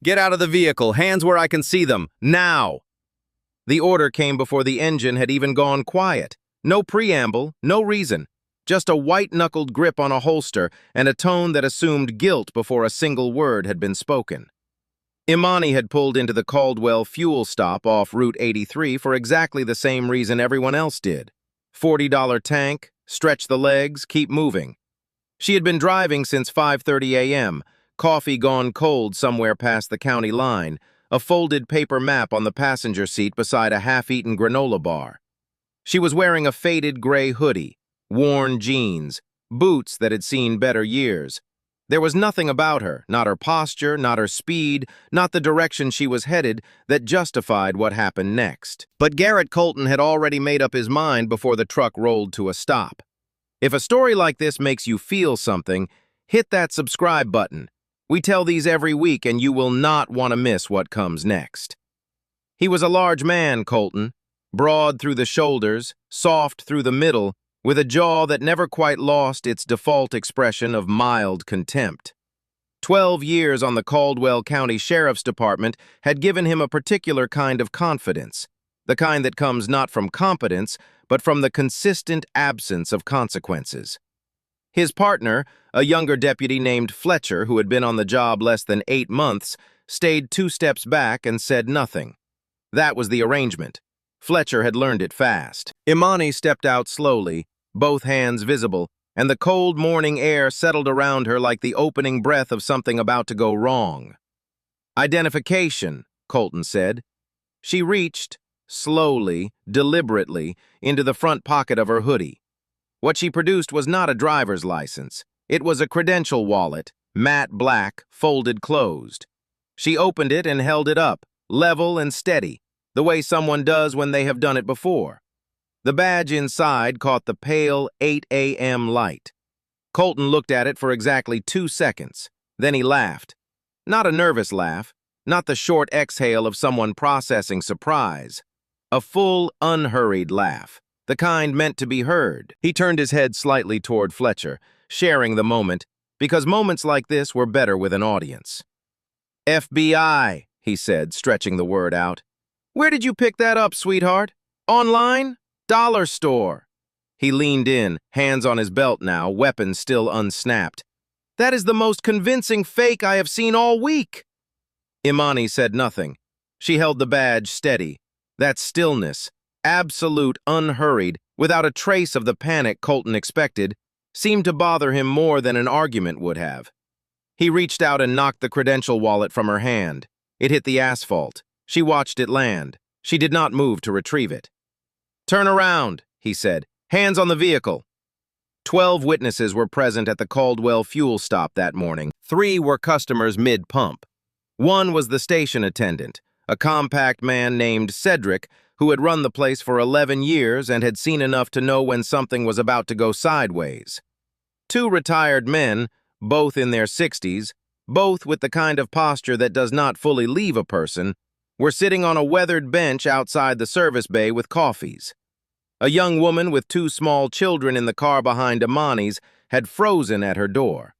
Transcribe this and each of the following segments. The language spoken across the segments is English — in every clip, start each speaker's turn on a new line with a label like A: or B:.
A: Get out of the vehicle, hands where I can see them, now! The order came before the engine had even gone quiet. No preamble, no reason. Just a white-knuckled grip on a holster and a tone that assumed guilt before a single word had been spoken. Imani had pulled into the Caldwell fuel stop off Route 83 for exactly the same reason everyone else did. $40 tank, stretch the legs, keep moving. She had been driving since 5:30 a.m., coffee gone cold somewhere past the county line, a folded paper map on the passenger seat beside a half-eaten granola bar. She was wearing a faded gray hoodie, worn jeans, boots that had seen better years. There was nothing about her, not her posture, not her speed, not the direction she was headed, that justified what happened next. But Garrett Colton had already made up his mind before the truck rolled to a stop. If a story like this makes you feel something, hit that subscribe button. We tell these every week and you will not want to miss what comes next. He was a large man, Colton, broad through the shoulders, soft through the middle, with a jaw that never quite lost its default expression of mild contempt. 12 years on the Caldwell County Sheriff's Department had given him a particular kind of confidence, the kind that comes not from competence, but from the consistent absence of consequences. His partner, a younger deputy named Fletcher, who had been on the job less than 8 months, stayed 2 steps back and said nothing. That was the arrangement. Fletcher had learned it fast. Imani stepped out slowly, both hands visible, and the cold morning air settled around her like the opening breath of something about to go wrong. "Identification," Colton said. She reached, slowly, deliberately, into the front pocket of her hoodie. What she produced was not a driver's license. It was a credential wallet, matte black, folded closed. She opened it and held it up, level and steady, the way someone does when they have done it before. The badge inside caught the pale 8 a.m. light. Colton looked at it for exactly 2 seconds. Then he laughed. Not a nervous laugh, not the short exhale of someone processing surprise. A full, unhurried laugh, the kind meant to be heard. He turned his head slightly toward Fletcher, sharing the moment, because moments like this were better with an audience. "FBI," he said, stretching the word out. "Where did you pick that up, sweetheart? Online? Dollar store." He leaned in, hands on his belt now, weapon still unsnapped. "That is the most convincing fake I have seen all week." Imani said nothing. She held the badge steady. That stillness, absolute, unhurried, without a trace of the panic Colton expected, seemed to bother him more than an argument would have. He reached out and knocked the credential wallet from her hand. It hit the asphalt. She watched it land. She did not move to retrieve it. "Turn around," he said. "Hands on the vehicle." 12 witnesses were present at the Caldwell fuel stop that morning. 3 were customers mid-pump. 1 was the station attendant, a compact man named Cedric, who had run the place for 11 years and had seen enough to know when something was about to go sideways. 2 retired men, both in their 60s, both with the kind of posture that does not fully leave a person, were sitting on a weathered bench outside the service bay with coffees. A young woman with 2 small children in the car behind Imani's had frozen at her door.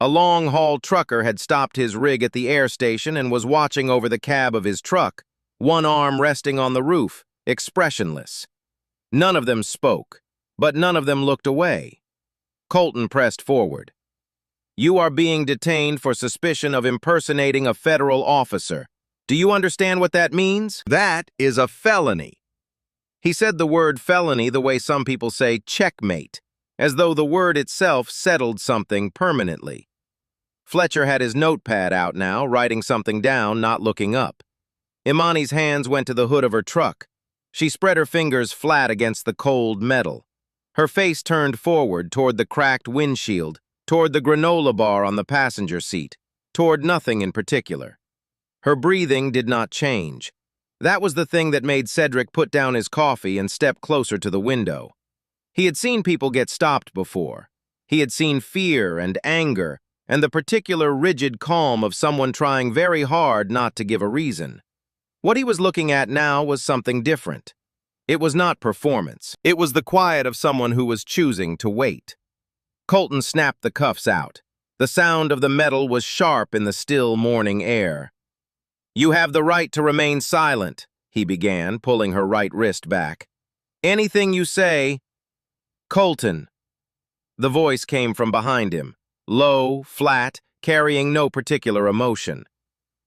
A: A long-haul trucker had stopped his rig at the air station and was watching over the cab of his truck, one arm resting on the roof, expressionless. None of them spoke, but none of them looked away. Colton pressed forward. "You are being detained for suspicion of impersonating a federal officer. Do you understand what that means? That is a felony." He said the word felony the way some people say checkmate, as though the word itself settled something permanently. Fletcher had his notepad out now, writing something down, not looking up. Imani's hands went to the hood of her truck. She spread her fingers flat against the cold metal. Her face turned forward toward the cracked windshield, toward the granola bar on the passenger seat, toward nothing in particular. Her breathing did not change. That was the thing that made Cedric put down his coffee and step closer to the window. He had seen people get stopped before. He had seen fear and anger, and the particular rigid calm of someone trying very hard not to give a reason. What he was looking at now was something different. It was not performance. It was the quiet of someone who was choosing to wait. Colton snapped the cuffs out. The sound of the metal was sharp in the still morning air. "You have the right to remain silent," he began, pulling her right wrist back. "Anything you say—" "Colton." The voice came from behind him, low, flat, carrying no particular emotion.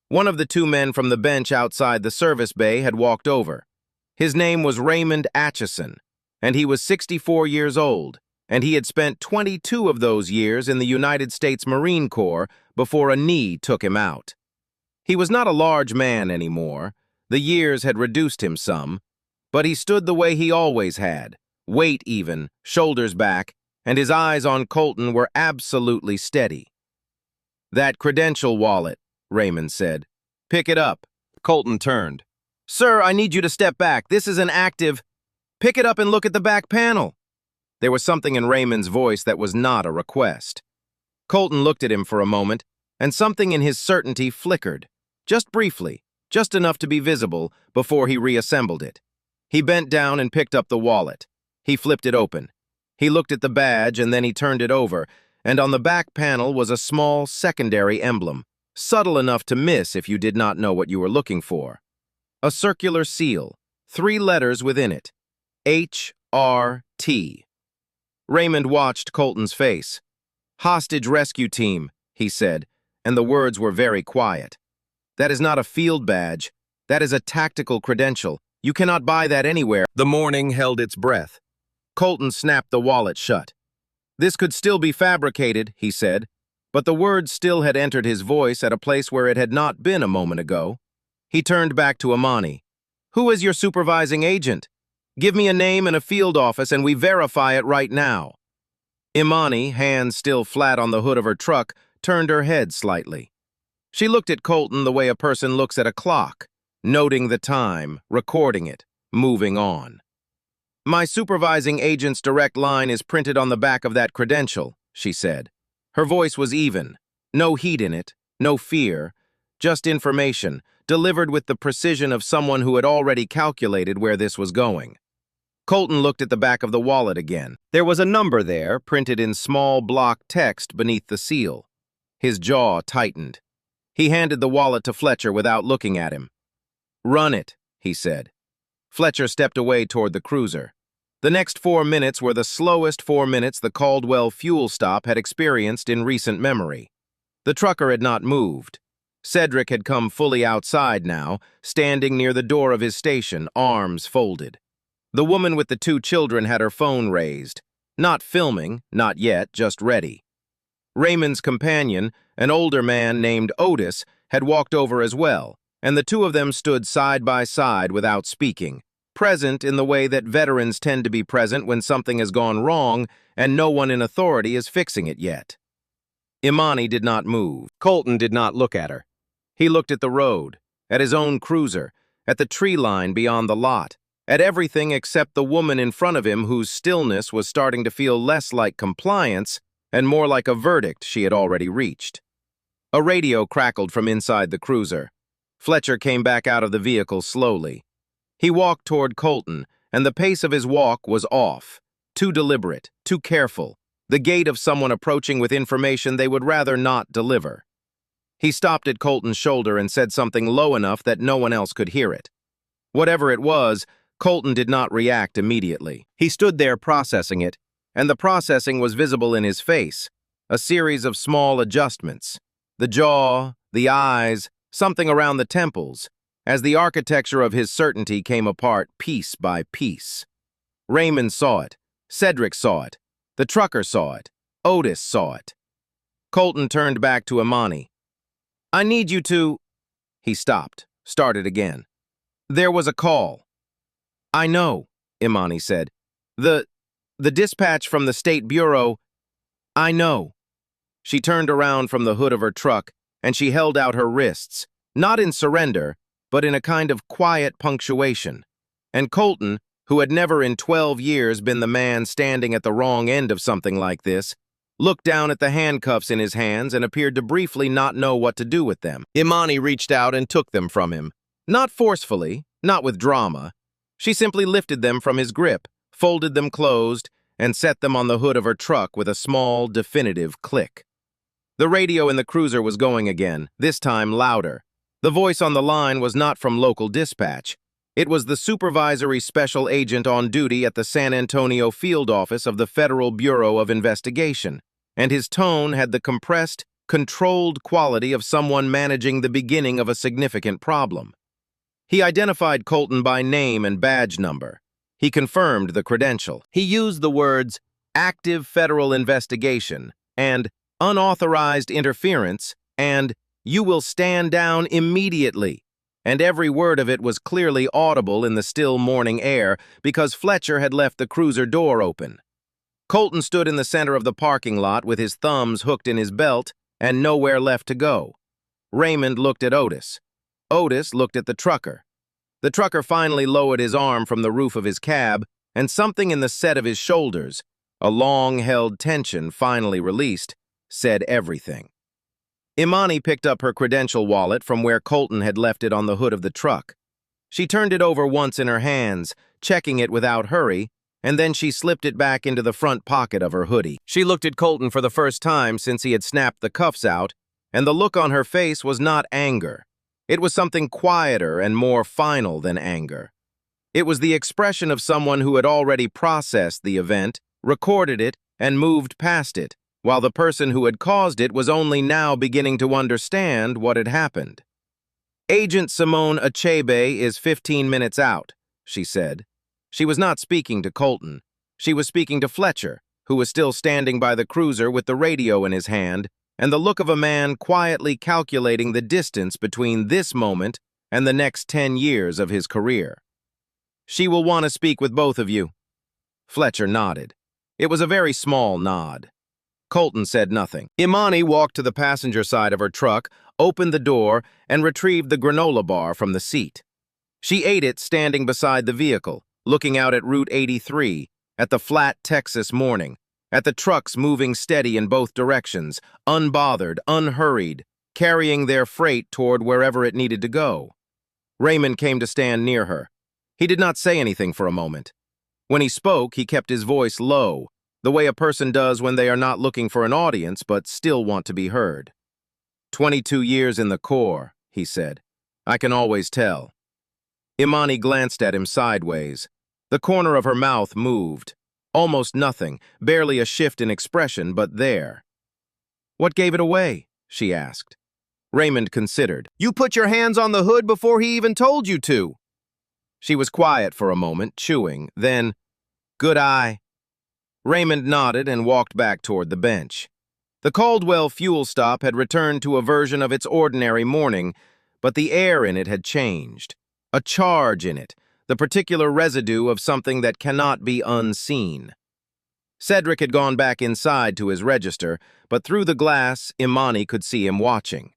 A: One of the two men from the bench outside the service bay had walked over. His name was Raymond Atchison, and he was 64 years old, and he had spent 22 of those years in the United States Marine Corps before a knee took him out. He was not a large man anymore. The years had reduced him some, but he stood the way he always had, weight even, shoulders back, and his eyes on Colton were absolutely steady. "That credential wallet," Raymond said. "Pick it up." Colton turned. "Sir, I need you to step back. This is an active—" "Pick it up and look at the back panel." There was something in Raymond's voice that was not a request. Colton looked at him for a moment, and something in his certainty flickered, just briefly, just enough to be visible, before he reassembled it. He bent down and picked up the wallet. He flipped it open. He looked at the badge and then he turned it over, and on the back panel was a small secondary emblem, subtle enough to miss if you did not know what you were looking for. A circular seal, 3 letters within it. HRT. Raymond watched Colton's face. "Hostage rescue team," he said, and the words were very quiet. "That is not a field badge. That is a tactical credential. You cannot buy that anywhere." The morning held its breath. Colton snapped the wallet shut. "This could still be fabricated," he said, but the words still had entered his voice at a place where it had not been a moment ago. He turned back to Imani. "Who is your supervising agent? Give me a name and a field office and we verify it right now." Imani, hands still flat on the hood of her truck, turned her head slightly. She looked at Colton the way a person looks at a clock, noting the time, recording it, moving on. "My supervising agent's direct line is printed on the back of that credential," she said. Her voice was even, no heat in it, no fear, just information, delivered with the precision of someone who had already calculated where this was going. Colton looked at the back of the wallet again. There was a number there, printed in small block text beneath the seal. His jaw tightened. He handed the wallet to Fletcher without looking at him. "Run it," he said. Fletcher stepped away toward the cruiser. The next 4 minutes were the slowest 4 minutes the Caldwell fuel stop had experienced in recent memory. The trucker had not moved. Cedric had come fully outside now, standing near the door of his station, arms folded. The woman with the 2 children had her phone raised. Not filming, not yet, just ready. Raymond's companion, an older man named Otis, had walked over as well, and the 2 of them stood side by side without speaking, present in the way that veterans tend to be present when something has gone wrong and no one in authority is fixing it yet. Imani did not move. Colton did not look at her. He looked at the road, at his own cruiser, at the tree line beyond the lot, at everything except the woman in front of him whose stillness was starting to feel less like compliance and more like a verdict she had already reached. A radio crackled from inside the cruiser. Fletcher came back out of the vehicle slowly. He walked toward Colton, and the pace of his walk was off, too deliberate, too careful, the gait of someone approaching with information they would rather not deliver. He stopped at Colton's shoulder and said something low enough that no one else could hear it. Whatever it was, Colton did not react immediately. He stood there processing it, and the processing was visible in his face, a series of small adjustments. The jaw, the eyes, something around the temples, as the architecture of his certainty came apart piece by piece. Raymond saw it. Cedric saw it. The trucker saw it. Otis saw it. Colton turned back to Imani. "I need you to—" He stopped, started again. "There was a call." "I know," Imani said. The dispatch from the State Bureau—" "I know." She turned around from the hood of her truck, and she held out her wrists, not in surrender, but in a kind of quiet punctuation. And Colton, who had never in 12 years been the man standing at the wrong end of something like this, looked down at the handcuffs in his hands and appeared to briefly not know what to do with them. Imani reached out and took them from him. Not forcefully, not with drama. She simply lifted them from his grip, folded them closed, and set them on the hood of her truck with a small, definitive click. The radio in the cruiser was going again, this time louder. The voice on the line was not from local dispatch. It was the supervisory special agent on duty at the San Antonio field office of the Federal Bureau of Investigation, and his tone had the compressed, controlled quality of someone managing the beginning of a significant problem. He identified Colton by name and badge number. He confirmed the credential. He used the words active federal investigation and unauthorized interference and you will stand down immediately. And every word of it was clearly audible in the still morning air because Fletcher had left the cruiser door open. Colton stood in the center of the parking lot with his thumbs hooked in his belt and nowhere left to go. Raymond looked at Otis. Otis looked at the trucker. The trucker finally lowered his arm from the roof of his cab, and something in the set of his shoulders, a long-held tension finally released, said everything. Imani picked up her credential wallet from where Colton had left it on the hood of the truck. She turned it over once in her hands, checking it without hurry, and then she slipped it back into the front pocket of her hoodie. She looked at Colton for the first time since he had snapped the cuffs out, and the look on her face was not anger. It was something quieter and more final than anger. It was the expression of someone who had already processed the event, recorded it, and moved past it, while the person who had caused it was only now beginning to understand what had happened. Agent Simone Achebe is 15 minutes out, she said. She was not speaking to Colton. She was speaking to Fletcher, who was still standing by the cruiser with the radio in his hand, and the look of a man quietly calculating the distance between this moment and the next 10 years of his career. She will want to speak with both of you. Fletcher nodded. It was a very small nod. Colton said nothing. Imani walked to the passenger side of her truck, opened the door, and retrieved the granola bar from the seat. She ate it standing beside the vehicle, looking out at Route 83, at the flat Texas morning, at the trucks moving steady in both directions, unbothered, unhurried, carrying their freight toward wherever it needed to go. Raymond came to stand near her. He did not say anything for a moment. When he spoke, he kept his voice low, the way a person does when they are not looking for an audience but still want to be heard. 22 years in the Corps, he said. I can always tell. Imani glanced at him sideways. The corner of her mouth moved. Almost nothing, barely a shift in expression, but there. What gave it away? She asked. Raymond considered. You put your hands on the hood before he even told you to. She was quiet for a moment, chewing, then, good eye. Raymond nodded and walked back toward the bench. The Caldwell fuel stop had returned to a version of its ordinary morning, but the air in it had changed. A charge in it, the particular residue of something that cannot be unseen. Cedric had gone back inside to his register, but through the glass, Imani could see him watching.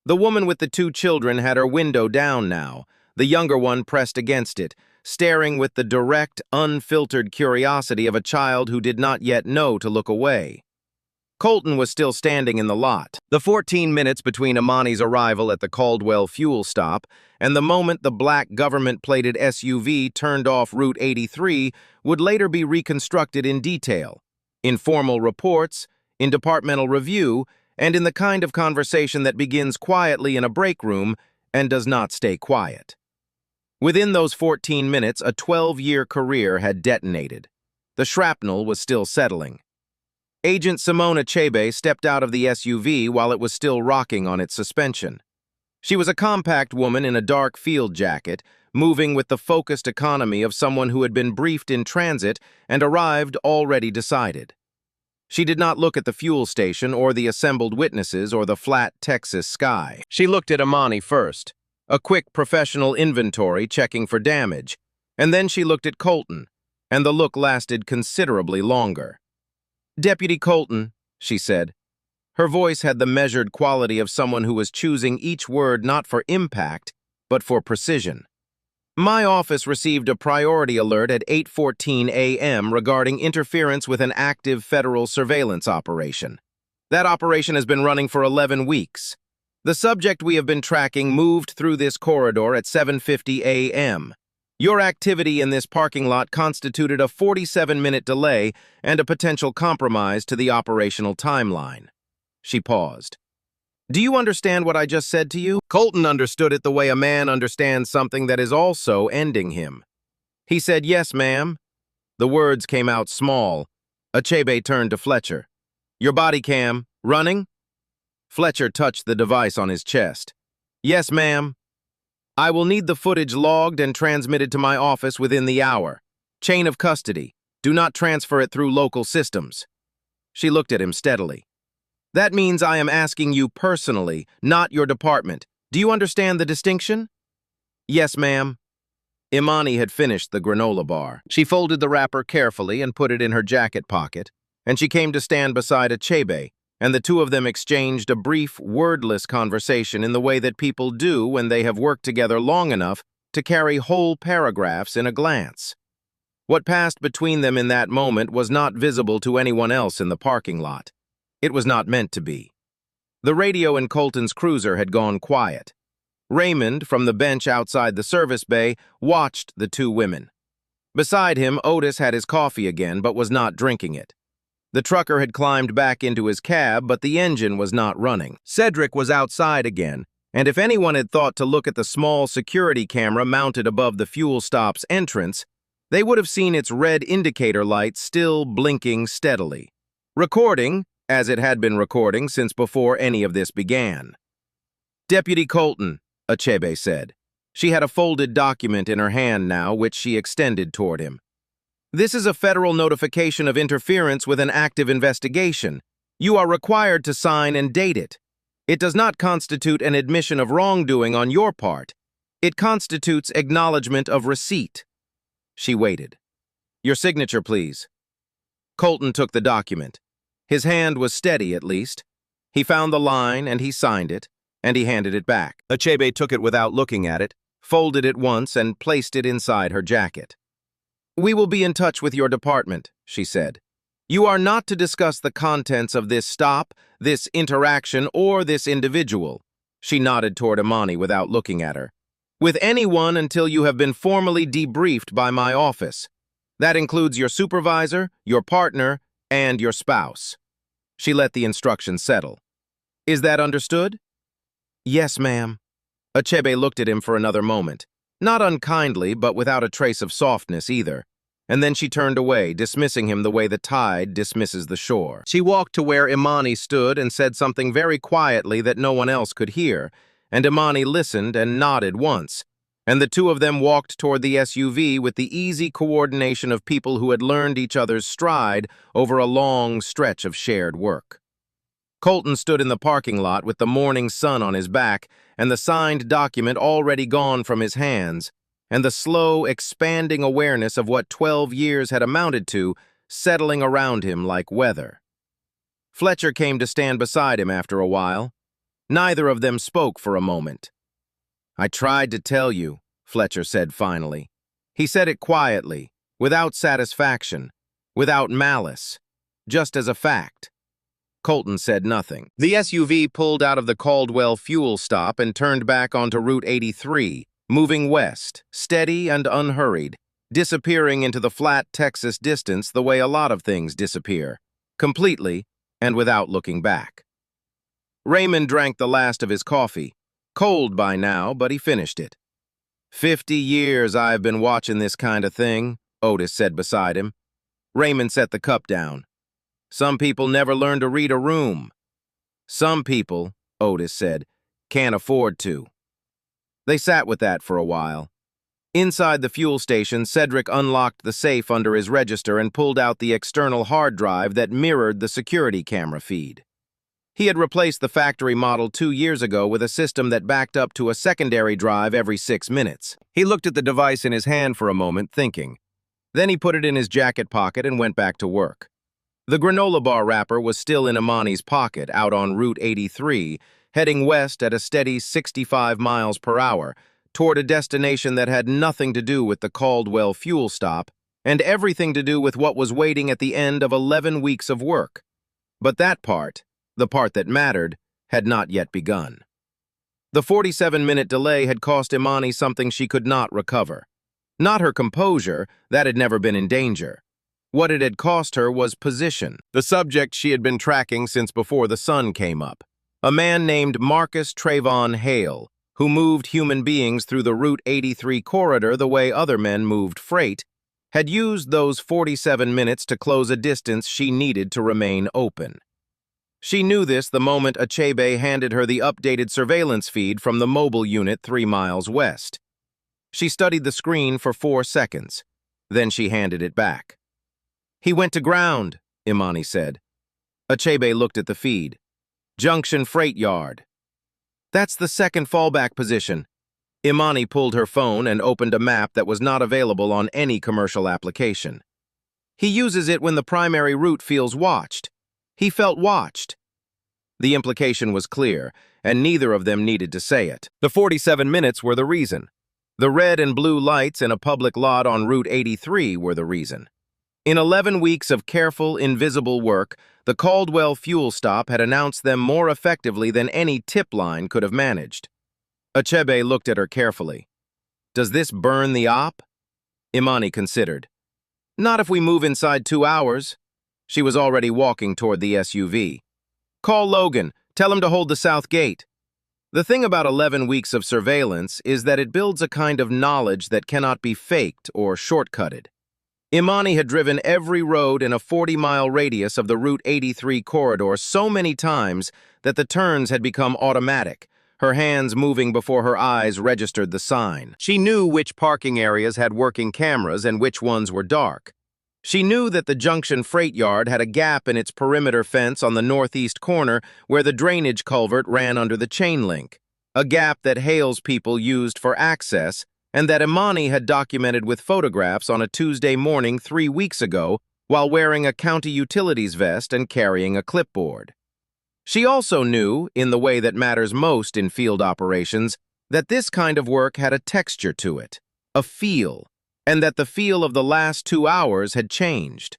A: The woman with the 2 children had her window down now, the younger one pressed against it, staring with the direct, unfiltered curiosity of a child who did not yet know to look away. Colton was still standing in the lot. The 14 minutes between Imani's arrival at the Caldwell fuel stop and the moment the black government-plated SUV turned off Route 83 would later be reconstructed in detail, in formal reports, in departmental review, and in the kind of conversation that begins quietly in a break room and does not stay quiet. Within those 14 minutes, a 12-year career had detonated. The shrapnel was still settling. Agent Simone Achebe stepped out of the SUV while it was still rocking on its suspension. She was a compact woman in a dark field jacket, moving with the focused economy of someone who had been briefed in transit and arrived already decided. She did not look at the fuel station or the assembled witnesses or the flat Texas sky. She looked at Imani first, a quick professional inventory checking for damage, and then she looked at Colton, and the look lasted considerably longer. Deputy Colton, she said. Her voice had the measured quality of someone who was choosing each word not for impact, but for precision. My office received a priority alert at 8:14 a.m. regarding interference with an active federal surveillance operation. That operation has been running for 11 weeks. The subject we have been tracking moved through this corridor at 7:50 a.m. Your activity in this parking lot constituted a 47-minute delay and a potential compromise to the operational timeline. She paused. Do you understand what I just said to you? Colton understood it the way a man understands something that is also ending him. He said, "Yes, ma'am." The words came out small. Achebe turned to Fletcher. "Your body cam, running?" Fletcher touched the device on his chest. "Yes, ma'am." "I will need the footage logged and transmitted to my office within the hour. Chain of custody. Do not transfer it through local systems." She looked at him steadily. "That means I am asking you personally, not your department. Do you understand the distinction?" "Yes, ma'am." Imani had finished the granola bar. She folded the wrapper carefully and put it in her jacket pocket, and she came to stand beside Achebe, and the two of them exchanged a brief, wordless conversation in the way that people do when they have worked together long enough to carry whole paragraphs in a glance. What passed between them in that moment was not visible to anyone else in the parking lot. It was not meant to be. The radio in Colton's cruiser had gone quiet. Raymond, from the bench outside the service bay, watched the two women. Beside him, Otis had his coffee again, but was not drinking it. The trucker had climbed back into his cab, but the engine was not running. Cedric was outside again, and if anyone had thought to look at the small security camera mounted above the fuel stop's entrance, they would have seen its red indicator light still blinking steadily, recording, as it had been recording since before any of this began. "Deputy Colton," Achebe said. She had a folded document in her hand now, which she extended toward him. "This is a federal notification of interference with an active investigation. You are required to sign and date it. It does not constitute an admission of wrongdoing on your part. It constitutes acknowledgement of receipt." She waited. "Your signature, please." Colton took the document. His hand was steady, at least. He found the line, and he signed it, and he handed it back. Achebe took it without looking at it, folded it once, and placed it inside her jacket. "We will be in touch with your department," she said. "You are not to discuss the contents of this stop, this interaction, or this individual." She nodded toward Imani without looking at her. "With anyone until you have been formally debriefed by my office. That includes your supervisor, your partner, and your spouse." She let the instructions settle. "Is that understood?" "Yes, ma'am." Achebe looked at him for another moment, not unkindly, but without a trace of softness either, and then she turned away, dismissing him the way the tide dismisses the shore. She walked to where Imani stood and said something very quietly that no one else could hear, and Imani listened and nodded once, and the two of them walked toward the SUV with the easy coordination of people who had learned each other's stride over a long stretch of shared work. Colton stood in the parking lot with the morning sun on his back and the signed document already gone from his hands, and the slow, expanding awareness of what 12 years had amounted to settling around him like weather. Fletcher came to stand beside him after a while. Neither of them spoke for a moment. "I tried to tell you," Fletcher said finally. He said it quietly, without satisfaction, without malice, just as a fact. Colton said nothing. The SUV pulled out of the Caldwell fuel stop and turned back onto Route 83, moving west, steady and unhurried, disappearing into the flat Texas distance the way a lot of things disappear, completely and without looking back. Raymond drank the last of his coffee, cold by now, but he finished it. 50 years I've been watching this kind of thing," Otis said beside him. Raymond set the cup down. "Some people never learn to read a room." "Some people," Otis said, "can't afford to." They sat with that for a while. Inside the fuel station, Cedric unlocked the safe under his register and pulled out the external hard drive that mirrored the security camera feed. He had replaced the factory model 2 years ago with a system that backed up to a secondary drive every 6 minutes. He looked at the device in his hand for a moment, thinking. Then he put it in his jacket pocket and went back to work. The granola bar wrapper was still in Imani's pocket, out on Route 83, heading west at a steady 65 miles per hour, toward a destination that had nothing to do with the Caldwell fuel stop, and everything to do with what was waiting at the end of 11 weeks of work. But that part, the part that mattered, had not yet begun. The 47-minute delay had cost Imani something she could not recover. Not her composure, that had never been in danger. What it had cost her was position, the subject she had been tracking since before the sun came up. A man named Marcus Trayvon Hale, who moved human beings through the Route 83 corridor the way other men moved freight, had used those 47 minutes to close a distance she needed to remain open. She knew this the moment Achebe handed her the updated surveillance feed from the mobile unit 3 miles west. She studied the screen for 4 seconds. Then she handed it back. "He went to ground," Imani said. Achebe looked at the feed. "Junction Freight Yard." "That's the second fallback position." Imani pulled her phone and opened a map that was not available on any commercial application. "He uses it when the primary route feels watched. He felt watched." The implication was clear, and neither of them needed to say it. The 47 minutes were the reason. The red and blue lights in a public lot on Route 83 were the reason. In 11 weeks of careful, invisible work, the Caldwell fuel stop had announced them more effectively than any tip line could have managed. Achebe looked at her carefully. "Does this burn the op?" Imani considered. "Not if we move inside 2 hours." She was already walking toward the SUV. "Call Logan. Tell him to hold the south gate." The thing about 11 weeks of surveillance is that it builds a kind of knowledge that cannot be faked or shortcutted. Imani had driven every road in a 40-mile radius of the Route 83 corridor so many times that the turns had become automatic, her hands moving before her eyes registered the sign. She knew which parking areas had working cameras and which ones were dark. She knew that the Junction Freight Yard had a gap in its perimeter fence on the northeast corner where the drainage culvert ran under the chain link, a gap that Hale's people used for access and that Imani had documented with photographs on a Tuesday morning 3 weeks ago while wearing a county utilities vest and carrying a clipboard. She also knew, in the way that matters most in field operations, that this kind of work had a texture to it, a feel, and that the feel of the last 2 hours had changed.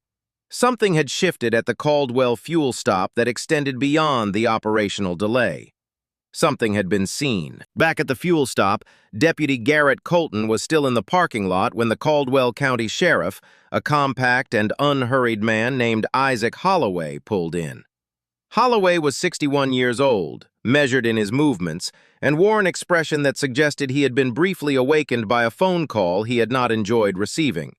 A: Something had shifted at the Caldwell fuel stop that extended beyond the operational delay. Something had been seen. Back at the fuel stop, Deputy Garrett Colton was still in the parking lot when the Caldwell County Sheriff, a compact and unhurried man named Isaac Holloway, pulled in. Holloway was 61 years old, measured in his movements, and wore an expression that suggested he had been briefly awakened by a phone call he had not enjoyed receiving.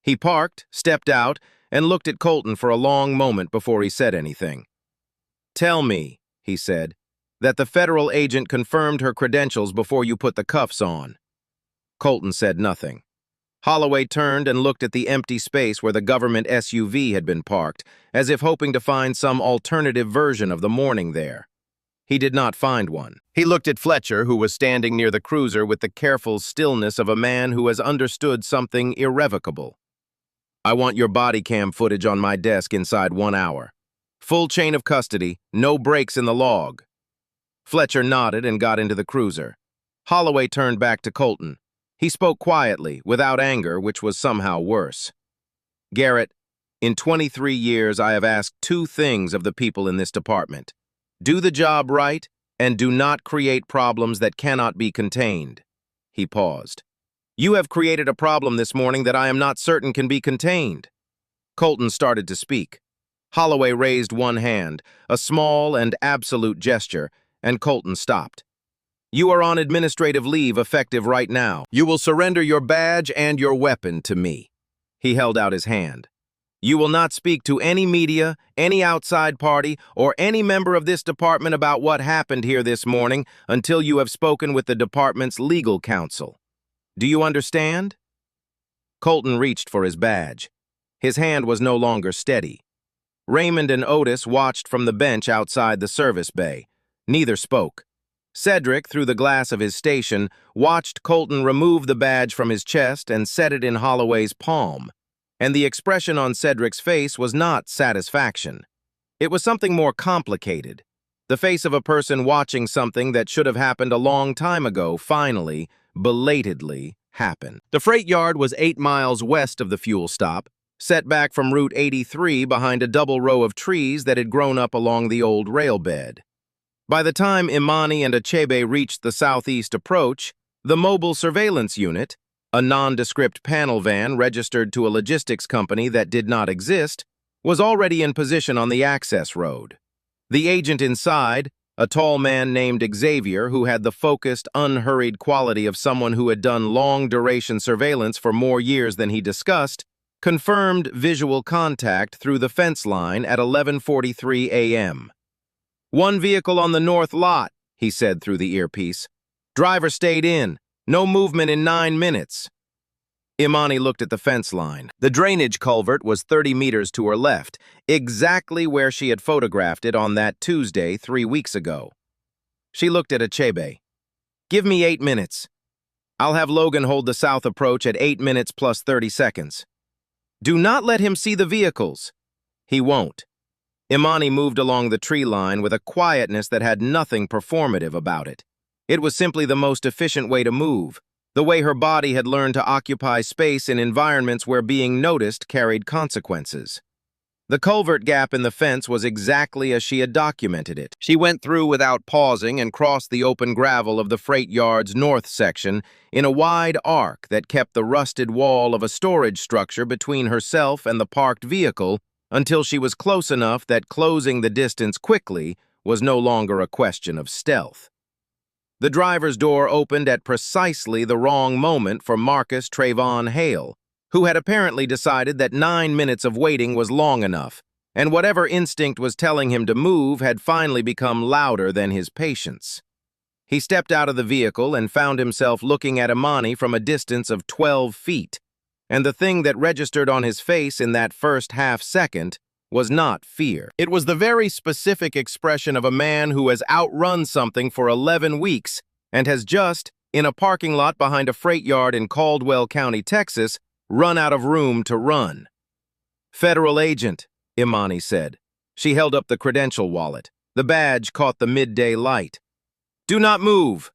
A: He parked, stepped out, and looked at Colton for a long moment before he said anything. "Tell me," he said, "that the federal agent confirmed her credentials before you put the cuffs on." Colton said nothing. Holloway turned and looked at the empty space where the government SUV had been parked, as if hoping to find some alternative version of the morning there. He did not find one. He looked at Fletcher, who was standing near the cruiser with the careful stillness of a man who has understood something irrevocable. "I want your body cam footage on my desk inside 1 hour. Full chain of custody, no breaks in the log." Fletcher nodded and got into the cruiser. Holloway turned back to Colton. He spoke quietly, without anger, which was somehow worse. "Garrett, in 23 years I have asked 2 things of the people in this department. Do the job right, and do not create problems that cannot be contained." He paused. "You have created a problem this morning that I am not certain can be contained." Colton started to speak. Holloway raised one hand, a small and absolute gesture, and Colton stopped. "You are on administrative leave effective right now. You will surrender your badge and your weapon to me." He held out his hand. "You will not speak to any media, any outside party, or any member of this department about what happened here this morning until you have spoken with the department's legal counsel. Do you understand?" Colton reached for his badge. His hand was no longer steady. Raymond and Otis watched from the bench outside the service bay. Neither spoke. Cedric, through the glass of his station, watched Colton remove the badge from his chest and set it in Holloway's palm. And the expression on Cedric's face was not satisfaction. It was something more complicated. The face of a person watching something that should have happened a long time ago finally, belatedly, happen. The freight yard was 8 miles west of the fuel stop, set back from Route 83 behind a double row of trees that had grown up along the old rail bed. By the time Imani and Achebe reached the southeast approach, the mobile surveillance unit, a nondescript panel van registered to a logistics company that did not exist, was already in position on the access road. The agent inside, a tall man named Xavier who had the focused, unhurried quality of someone who had done long-duration surveillance for more years than he discussed, confirmed visual contact through the fence line at 11:43 a.m. "One vehicle on the north lot," he said through the earpiece. "Driver stayed in. No movement in 9 minutes." Imani looked at the fence line. The drainage culvert was 30 meters to her left, exactly where she had photographed it on that Tuesday 3 weeks ago. She looked at Achebe. "Give me 8 minutes. I'll have Logan hold the south approach at 8 minutes plus 30 seconds. Do not let him see the vehicles." "He won't." Imani moved along the tree line with a quietness that had nothing performative about it. It was simply the most efficient way to move, the way her body had learned to occupy space in environments where being noticed carried consequences. The culvert gap in the fence was exactly as she had documented it. She went through without pausing and crossed the open gravel of the freight yard's north section in a wide arc that kept the rusted wall of a storage structure between herself and the parked vehicle until she was close enough that closing the distance quickly was no longer a question of stealth. The driver's door opened at precisely the wrong moment for Marcus Trayvon Hale, who had apparently decided that 9 minutes of waiting was long enough, and whatever instinct was telling him to move had finally become louder than his patience. He stepped out of the vehicle and found himself looking at Imani from a distance of 12 feet, and the thing that registered on his face in that first half-second was not fear. It was the very specific expression of a man who has outrun something for 11 weeks and has just, in a parking lot behind a freight yard in Caldwell County, Texas, run out of room to run. "Federal agent," Imani said. She held up the credential wallet. The badge caught the midday light. "Do not move."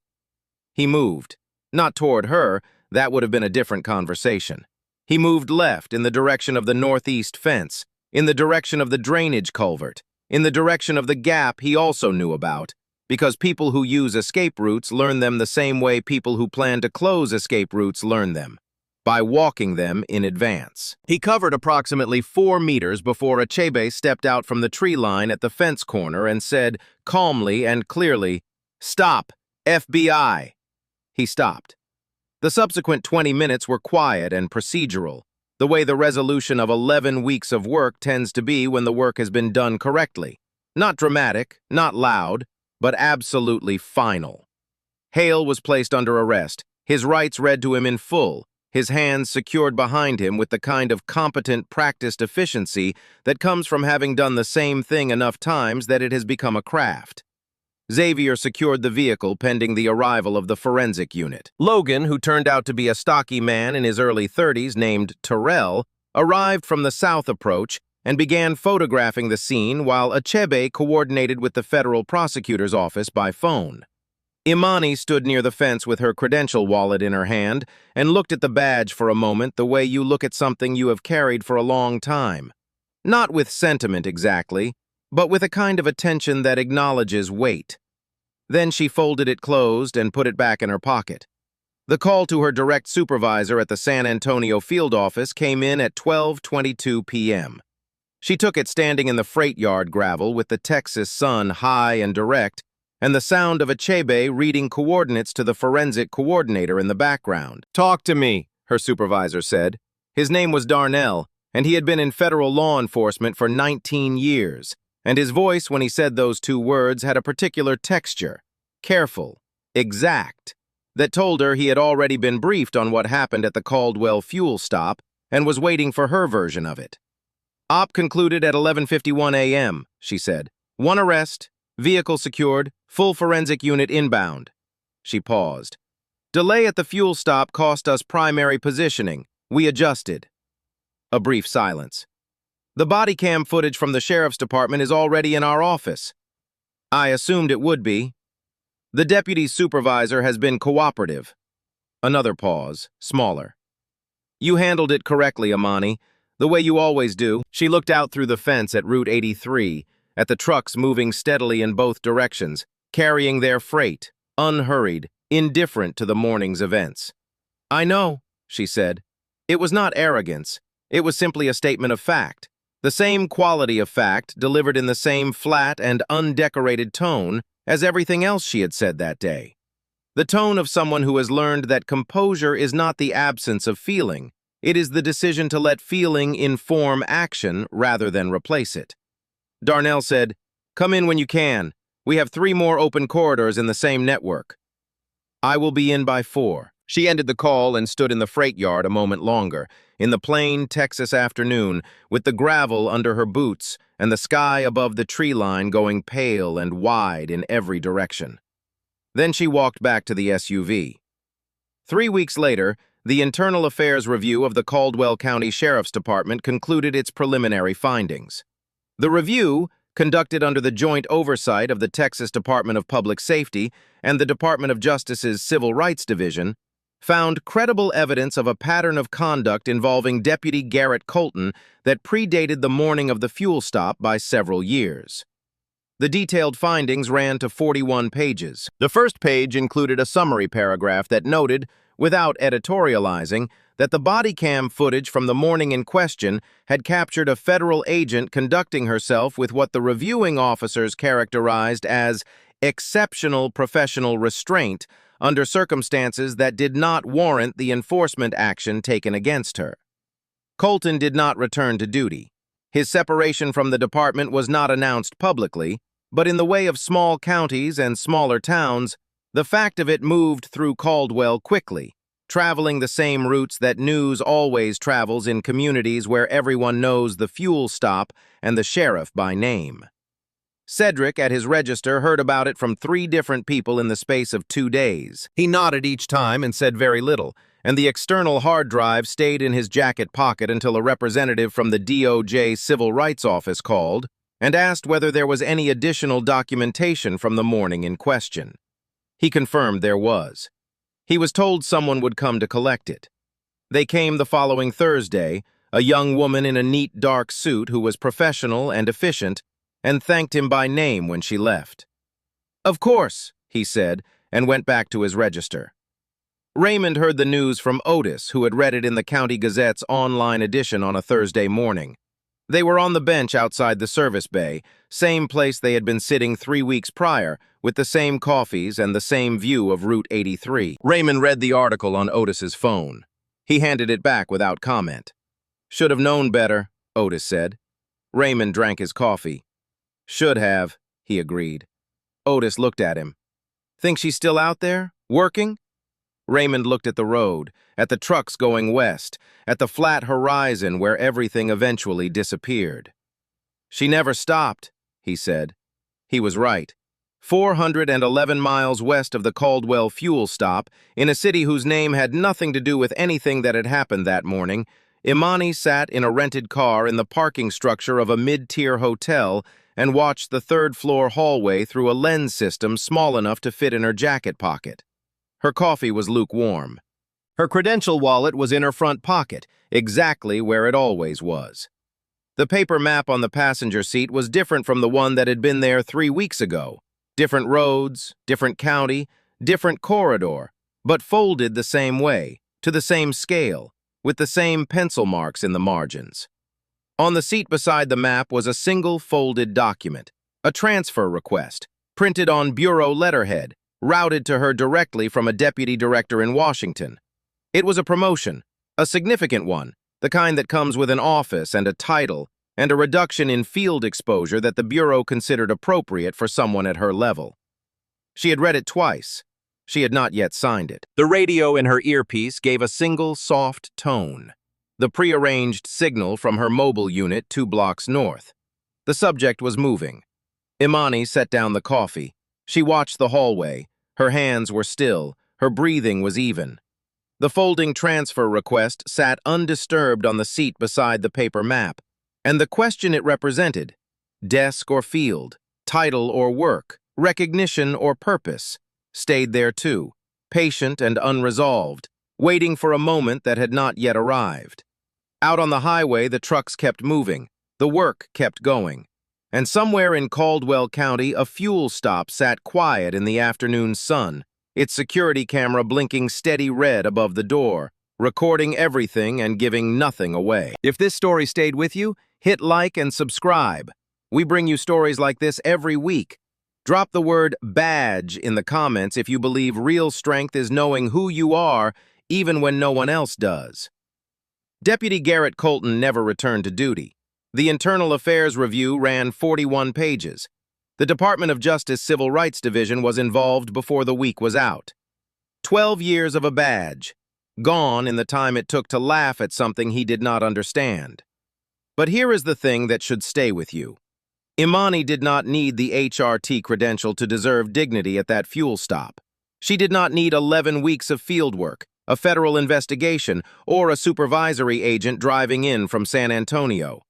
A: He moved. Not toward her, that would have been a different conversation. He moved left in the direction of the northeast fence, in the direction of the drainage culvert, in the direction of the gap he also knew about, because people who use escape routes learn them the same way people who plan to close escape routes learn them, by walking them in advance. He covered approximately 4 meters before Achebe stepped out from the tree line at the fence corner and said, calmly and clearly, "Stop, FBI." He stopped. The subsequent 20 minutes were quiet and procedural, the way the resolution of 11 weeks of work tends to be when the work has been done correctly. Not dramatic, not loud, but absolutely final. Hale was placed under arrest, his rights read to him in full, his hands secured behind him with the kind of competent, practiced efficiency that comes from having done the same thing enough times that it has become a craft. Xavier secured the vehicle pending the arrival of the forensic unit. Logan, who turned out to be a stocky man in his early 30s named Derail, arrived from the south approach and began photographing the scene while Achebe coordinated with the federal prosecutor's office by phone. Imani stood near the fence with her credential wallet in her hand and looked at the badge for a moment the way you look at something you have carried for a long time. Not with sentiment exactly, but with a kind of attention that acknowledges weight. Then she folded it closed and put it back in her pocket. The call to her direct supervisor at the San Antonio field office came in at 12:22 p.m. She took it standing in the freight yard gravel with the Texas sun high and direct, and the sound of Achebe reading coordinates to the forensic coordinator in the background. "Talk to me," her supervisor said. His name was Darnell, and he had been in federal law enforcement for 19 years. And his voice, when he said those 2 words, had a particular texture, careful, exact, that told her he had already been briefed on what happened at the Caldwell fuel stop and was waiting for her version of it. "Op concluded at 11:51 a.m., she said. "1 arrest, vehicle secured, full forensic unit inbound." She paused. "Delay at the fuel stop cost us primary positioning. We adjusted." A brief silence. "The body cam footage from the sheriff's department is already in our office." "I assumed it would be." "The deputy supervisor has been cooperative." Another pause, smaller. "You handled it correctly, Imani, the way you always do." She looked out through the fence at Route 83, at the trucks moving steadily in both directions, carrying their freight, unhurried, indifferent to the morning's events. "I know," she said. It was not arrogance. It was simply a statement of fact. The same quality of fact, delivered in the same flat and undecorated tone, as everything else she had said that day. The tone of someone who has learned that composure is not the absence of feeling. It is the decision to let feeling inform action rather than replace it. Darnell said, "Come in when you can. We have 3 more open corridors in the same network." "I will be in by 4. She ended the call and stood in the freight yard a moment longer, in the plain Texas afternoon, with the gravel under her boots and the sky above the tree line going pale and wide in every direction. Then she walked back to the SUV. 3 weeks later, the Internal Affairs Review of the Caldwell County Sheriff's Department concluded its preliminary findings. The review, conducted under the joint oversight of the Texas Department of Public Safety and the Department of Justice's Civil Rights Division, found credible evidence of a pattern of conduct involving Deputy Garrett Colton that predated the morning of the fuel stop by several years. The detailed findings ran to 41 pages. The first page included a summary paragraph that noted, without editorializing, that the body cam footage from the morning in question had captured a federal agent conducting herself with what the reviewing officers characterized as exceptional professional restraint under circumstances that did not warrant the enforcement action taken against her. Colton did not return to duty. His separation from the department was not announced publicly, but in the way of small counties and smaller towns, the fact of it moved through Caldwell quickly, traveling the same routes that news always travels in communities where everyone knows the fuel stop and the sheriff by name. Cedric, at his register, heard about it from 3 different people in the space of 2 days. He nodded each time and said very little, and the external hard drive stayed in his jacket pocket until a representative from the DOJ Civil Rights Office called and asked whether there was any additional documentation from the morning in question. He confirmed there was. He was told someone would come to collect it. They came the following Thursday, a young woman in a neat dark suit who was professional and efficient, and thanked him by name when she left. "Of course," he said, and went back to his register. Raymond heard the news from Otis, who had read it in the County Gazette's online edition on a Thursday morning. They were on the bench outside the service bay, same place they had been sitting 3 weeks prior, with the same coffees and the same view of Route 83. Raymond read the article on Otis's phone. He handed it back without comment. "Should have known better," Otis said. Raymond drank his coffee. "Should have," he agreed. Otis looked at him. "Think she's still out there, working?" Raymond looked at the road, at the trucks going west, at the flat horizon where everything eventually disappeared. "She never stopped," he said. He was right. 411 miles west of the Caldwell fuel stop, in a city whose name had nothing to do with anything that had happened that morning, Imani sat in a rented car in the parking structure of a mid-tier hotel and watched the third-floor hallway through a lens system small enough to fit in her jacket pocket. Her coffee was lukewarm. Her credential wallet was in her front pocket, exactly where it always was. The paper map on the passenger seat was different from the one that had been there 3 weeks ago. Different roads, different county, different corridor, but folded the same way, to the same scale, with the same pencil marks in the margins. On the seat beside the map was a single folded document, a transfer request, printed on bureau letterhead, routed to her directly from a deputy director in Washington. It was a promotion, a significant one, the kind that comes with an office and a title, and a reduction in field exposure that the Bureau considered appropriate for someone at her level. She had read it twice. She had not yet signed it. The radio in her earpiece gave a single soft tone, the prearranged signal from her mobile unit 2 blocks north. The subject was moving. Imani set down the coffee. She watched the hallway. Her hands were still. Her breathing was even. The folding transfer request sat undisturbed on the seat beside the paper map, and the question it represented, desk or field, title or work, recognition or purpose, stayed there too, patient and unresolved, waiting for a moment that had not yet arrived. Out on the highway, the trucks kept moving, the work kept going, and somewhere in Caldwell County, a fuel stop sat quiet in the afternoon sun, its security camera blinking steady red above the door, recording everything and giving nothing away. If this story stayed with you, hit like and subscribe. We bring you stories like this every week. Drop the word badge in the comments if you believe real strength is knowing who you are even when no one else does. Deputy Garrett Colton never returned to duty. The Internal Affairs Review ran 41 pages. The Department of Justice Civil Rights Division was involved before the week was out. 12 years of a badge, gone in the time it took to laugh at something he did not understand. But here is the thing that should stay with you. Imani did not need the HRT credential to deserve dignity at that fuel stop. She did not need 11 weeks of field work, a federal investigation, or a supervisory agent driving in from San Antonio.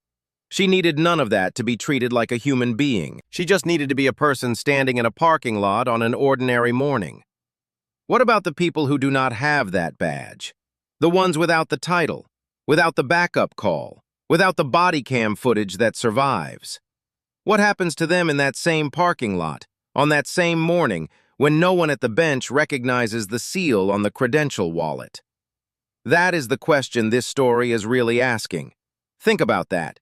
A: She needed none of that to be treated like a human being. She just needed to be a person standing in a parking lot on an ordinary morning. What about the people who do not have that badge? The ones without the title, without the backup call, without the body cam footage that survives? What happens to them in that same parking lot, on that same morning, when no one at the bench recognizes the seal on the credential wallet? That is the question this story is really asking. Think about that.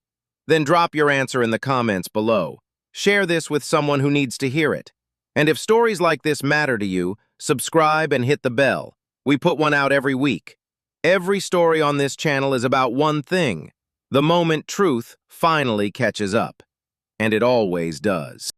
A: Then drop your answer in the comments below. Share this with someone who needs to hear it. And if stories like this matter to you, subscribe and hit the bell. We put one out every week. Every story on this channel is about one thing: the moment truth finally catches up. And it always does.